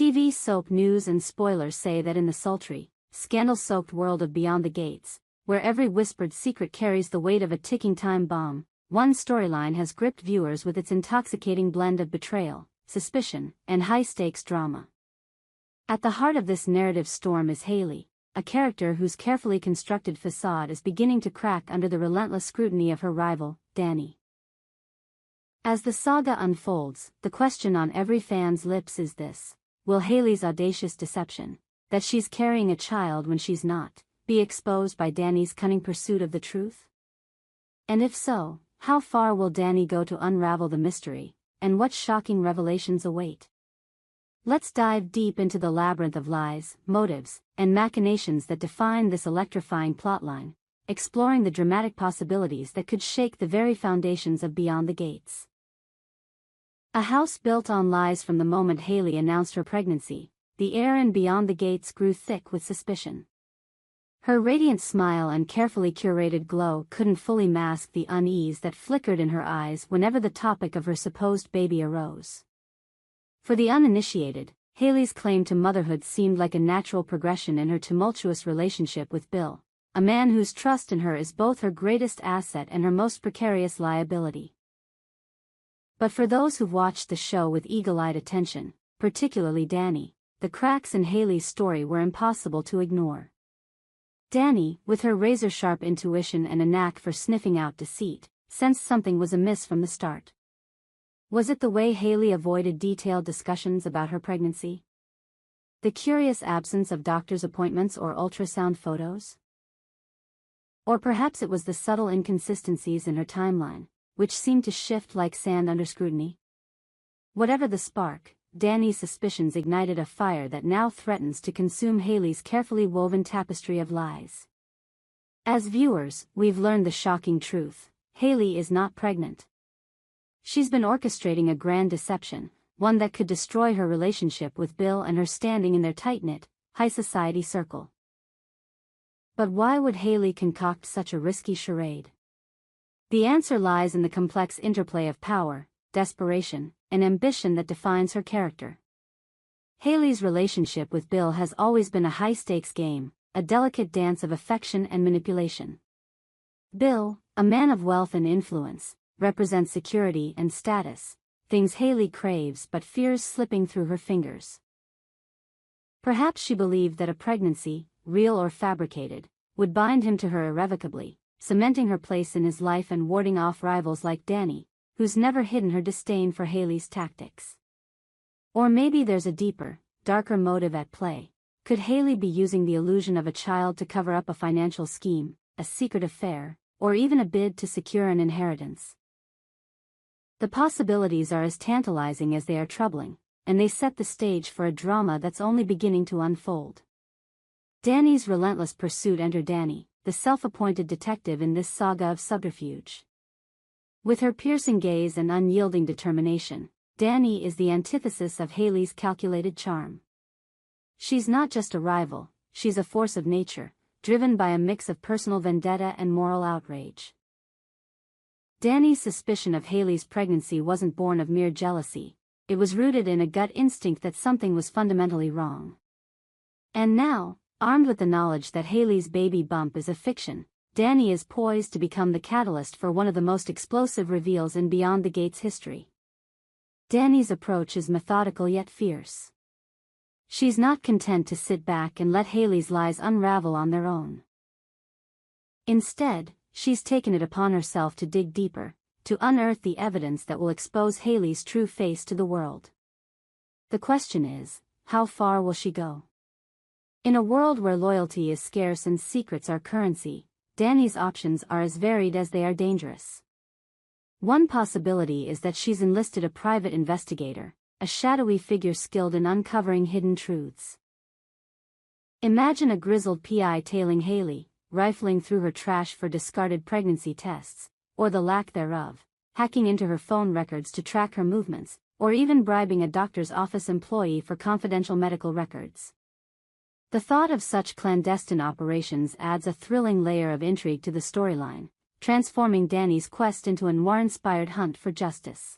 TV soap news and spoilers say that in the sultry, scandal-soaked world of Beyond the Gates, where every whispered secret carries the weight of a ticking time bomb, one storyline has gripped viewers with its intoxicating blend of betrayal, suspicion, and high-stakes drama. At the heart of this narrative storm is Haley, a character whose carefully constructed facade is beginning to crack under the relentless scrutiny of her rival, Dani. As the saga unfolds, the question on every fan's lips is this: will Haley's audacious deception, that she's carrying a child when she's not, be exposed by Dani's cunning pursuit of the truth? And if so, how far will Dani go to unravel the mystery, and what shocking revelations await? Let's dive deep into the labyrinth of lies, motives, and machinations that define this electrifying plotline, exploring the dramatic possibilities that could shake the very foundations of Beyond the Gates. A house built on lies. From the moment Haley announced her pregnancy, the air in Beyond the Gates grew thick with suspicion. Her radiant smile and carefully curated glow couldn't fully mask the unease that flickered in her eyes whenever the topic of her supposed baby arose. For the uninitiated, Haley's claim to motherhood seemed like a natural progression in her tumultuous relationship with Bill, a man whose trust in her is both her greatest asset and her most precarious liability. But for those who've watched the show with eagle-eyed attention, particularly Dani, the cracks in Haley's story were impossible to ignore. Dani, with her razor-sharp intuition and a knack for sniffing out deceit, sensed something was amiss from the start. Was it the way Haley avoided detailed discussions about her pregnancy? The curious absence of doctor's appointments or ultrasound photos? Or perhaps it was the subtle inconsistencies in her timeline, which seemed to shift like sand under scrutiny? Whatever the spark, Dani's suspicions ignited a fire that now threatens to consume Haley's carefully woven tapestry of lies. As viewers, we've learned the shocking truth: Haley is not pregnant. She's been orchestrating a grand deception, one that could destroy her relationship with Bill and her standing in their tight-knit, high-society circle. But why would Haley concoct such a risky charade? The answer lies in the complex interplay of power, desperation, and ambition that defines her character. Haley's relationship with Bill has always been a high-stakes game, a delicate dance of affection and manipulation. Bill, a man of wealth and influence, represents security and status, things Haley craves but fears slipping through her fingers. Perhaps she believed that a pregnancy, real or fabricated, would bind him to her irrevocably, cementing her place in his life and warding off rivals like Dani, who's never hidden her disdain for Haley's tactics. Or maybe there's a deeper, darker motive at play. Could Haley be using the illusion of a child to cover up a financial scheme, a secret affair, or even a bid to secure an inheritance? The possibilities are as tantalizing as they are troubling, and they set the stage for a drama that's only beginning to unfold. Dani's relentless pursuit. Enter Dani, the self-appointed detective in this saga of subterfuge. With her piercing gaze and unyielding determination, Dani is the antithesis of Haley's calculated charm. She's not just a rival, she's a force of nature, driven by a mix of personal vendetta and moral outrage. Dani's suspicion of Haley's pregnancy wasn't born of mere jealousy, it was rooted in a gut instinct that something was fundamentally wrong. And now, armed with the knowledge that Haley's baby bump is a fiction, Dani is poised to become the catalyst for one of the most explosive reveals in Beyond the Gates history. Dani's approach is methodical yet fierce. She's not content to sit back and let Haley's lies unravel on their own. Instead, she's taken it upon herself to dig deeper, to unearth the evidence that will expose Haley's true face to the world. The question is, how far will she go? In a world where loyalty is scarce and secrets are currency, Dani's options are as varied as they are dangerous. One possibility is that she's enlisted a private investigator, a shadowy figure skilled in uncovering hidden truths. Imagine a grizzled PI tailing Haley, rifling through her trash for discarded pregnancy tests, or the lack thereof, hacking into her phone records to track her movements, or even bribing a doctor's office employee for confidential medical records. The thought of such clandestine operations adds a thrilling layer of intrigue to the storyline, transforming Dani's quest into a noir-inspired hunt for justice.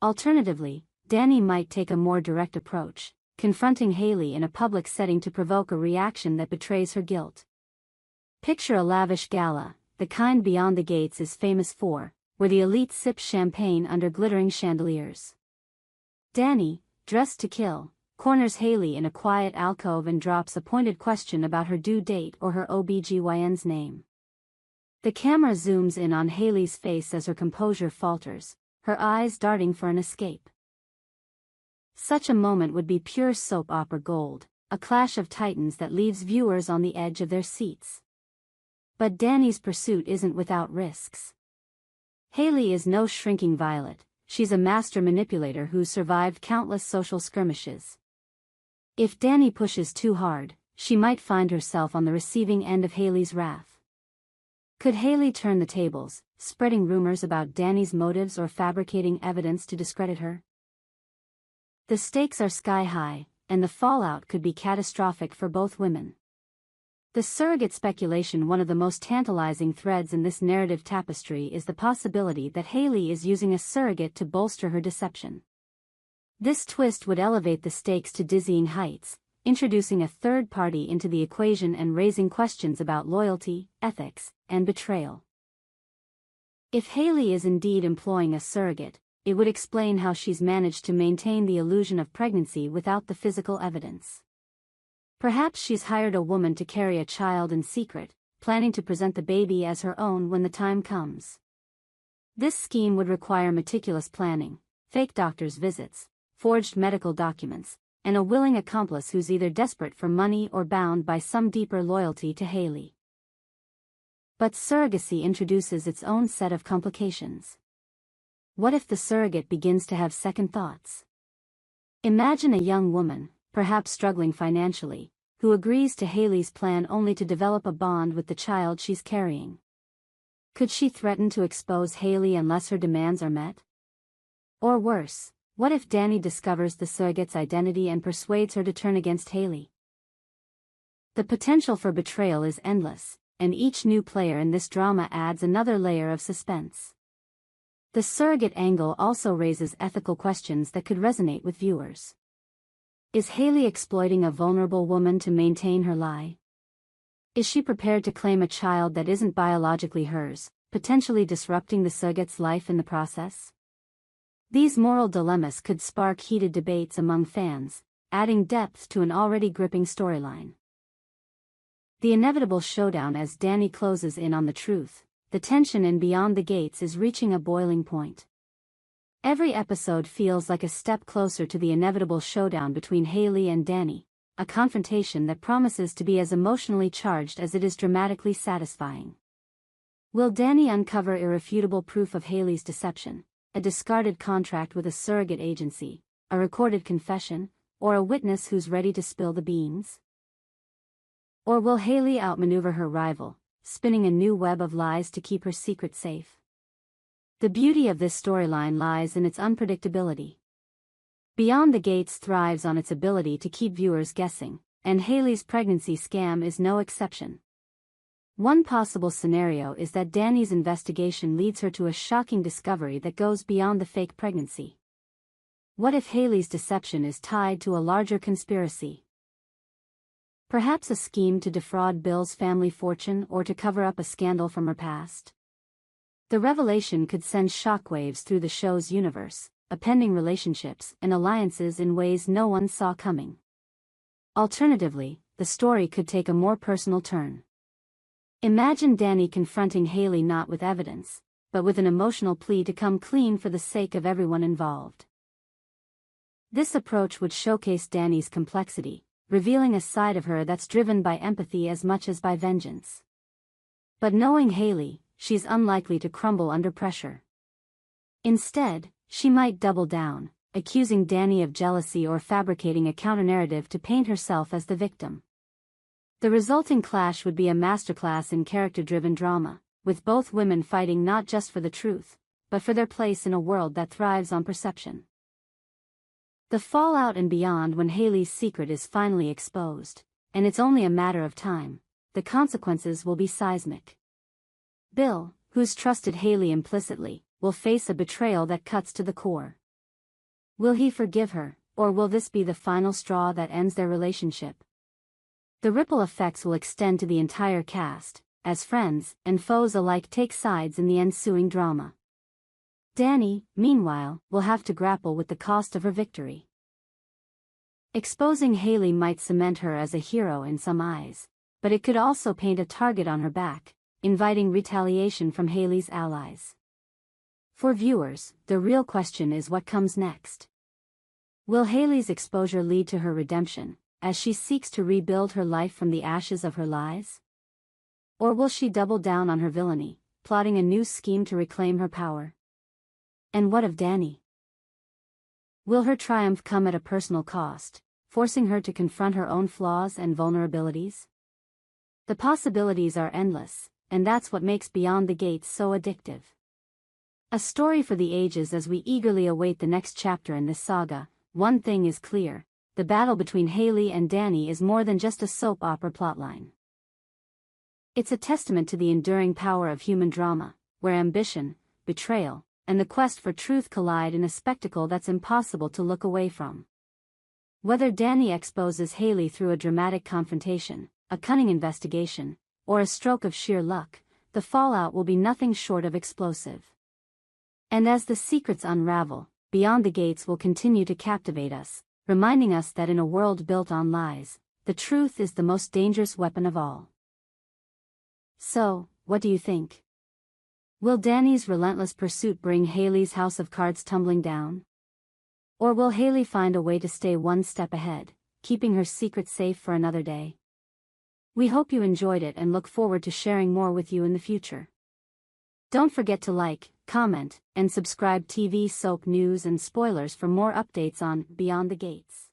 Alternatively, Dani might take a more direct approach, confronting Haley in a public setting to provoke a reaction that betrays her guilt. Picture a lavish gala, the kind Beyond the Gates is famous for, where the elite sip champagne under glittering chandeliers. Dani, dressed to kill, corners Haley in a quiet alcove and drops a pointed question about her due date or her OBGYN's name. The camera zooms in on Haley's face as her composure falters, her eyes darting for an escape. Such a moment would be pure soap opera gold, a clash of titans that leaves viewers on the edge of their seats. But Dani's pursuit isn't without risks. Haley is no shrinking violet, she's a master manipulator who's survived countless social skirmishes. If Dani pushes too hard, she might find herself on the receiving end of Haley's wrath. Could Haley turn the tables, spreading rumors about Dani's motives or fabricating evidence to discredit her? The stakes are sky high, and the fallout could be catastrophic for both women. The surrogate speculation. One of the most tantalizing threads in this narrative tapestry is the possibility that Haley is using a surrogate to bolster her deception. This twist would elevate the stakes to dizzying heights, introducing a third party into the equation and raising questions about loyalty, ethics, and betrayal. If Haley is indeed employing a surrogate, it would explain how she's managed to maintain the illusion of pregnancy without the physical evidence. Perhaps she's hired a woman to carry a child in secret, planning to present the baby as her own when the time comes. This scheme would require meticulous planning, fake doctor's visits, forged medical documents, and a willing accomplice who's either desperate for money or bound by some deeper loyalty to Haley. But surrogacy introduces its own set of complications. What if the surrogate begins to have second thoughts? Imagine a young woman, perhaps struggling financially, who agrees to Haley's plan only to develop a bond with the child she's carrying. Could she threaten to expose Haley unless her demands are met? Or worse, what if Dani discovers the surrogate's identity and persuades her to turn against Haley? The potential for betrayal is endless, and each new player in this drama adds another layer of suspense. The surrogate angle also raises ethical questions that could resonate with viewers. Is Haley exploiting a vulnerable woman to maintain her lie? Is she prepared to claim a child that isn't biologically hers, potentially disrupting the surrogate's life in the process? These moral dilemmas could spark heated debates among fans, adding depth to an already gripping storyline. The inevitable showdown. As Dani closes in on the truth, the tension in Beyond the Gates is reaching a boiling point. Every episode feels like a step closer to the inevitable showdown between Haley and Dani, a confrontation that promises to be as emotionally charged as it is dramatically satisfying. Will Dani uncover irrefutable proof of Haley's deception, a discarded contract with a surrogate agency, a recorded confession, or a witness who's ready to spill the beans? Or will Haley outmaneuver her rival, spinning a new web of lies to keep her secret safe? The beauty of this storyline lies in its unpredictability. Beyond the Gates thrives on its ability to keep viewers guessing, and Haley's pregnancy scam is no exception. One possible scenario is that Dani's investigation leads her to a shocking discovery that goes beyond the fake pregnancy. What if Haley's deception is tied to a larger conspiracy? Perhaps a scheme to defraud Bill's family fortune or to cover up a scandal from her past? The revelation could send shockwaves through the show's universe, upending relationships and alliances in ways no one saw coming. Alternatively, the story could take a more personal turn. Imagine Dani confronting Haley not with evidence, but with an emotional plea to come clean for the sake of everyone involved. This approach would showcase Dani's complexity, revealing a side of her that's driven by empathy as much as by vengeance. But knowing Haley, she's unlikely to crumble under pressure. Instead, she might double down, accusing Dani of jealousy or fabricating a counternarrative to paint herself as the victim. The resulting clash would be a masterclass in character-driven drama, with both women fighting not just for the truth, but for their place in a world that thrives on perception. The fallout and beyond. When Haley's secret is finally exposed, and it's only a matter of time, the consequences will be seismic. Bill, who's trusted Haley implicitly, will face a betrayal that cuts to the core. Will he forgive her, or will this be the final straw that ends their relationship? The ripple effects will extend to the entire cast, as friends and foes alike take sides in the ensuing drama. Dani, meanwhile, will have to grapple with the cost of her victory. Exposing Hailey might cement her as a hero in some eyes, but it could also paint a target on her back, inviting retaliation from Hailey's allies. For viewers, the real question is what comes next. Will Hailey's exposure lead to her redemption, as she seeks to rebuild her life from the ashes of her lies? Or will she double down on her villainy, plotting a new scheme to reclaim her power? And what of Dani? Will her triumph come at a personal cost, forcing her to confront her own flaws and vulnerabilities? The possibilities are endless, and that's what makes Beyond the Gates so addictive. A story for the ages as we eagerly await the next chapter in this saga. One thing is clear, the battle between Hailey and Dani is more than just a soap opera plotline. It's a testament to the enduring power of human drama, where ambition, betrayal, and the quest for truth collide in a spectacle that's impossible to look away from. Whether Dani exposes Hailey through a dramatic confrontation, a cunning investigation, or a stroke of sheer luck, the fallout will be nothing short of explosive. And as the secrets unravel, Beyond the Gates will continue to captivate us, reminding us that in a world built on lies, the truth is the most dangerous weapon of all. So, what do you think? Will Dani's relentless pursuit bring Hailey's house of cards tumbling down? Or will Hailey find a way to stay one step ahead, keeping her secret safe for another day? We hope you enjoyed it and look forward to sharing more with you in the future. Don't forget to like, comment, and subscribe TV soap news and spoilers for more updates on Beyond the Gates.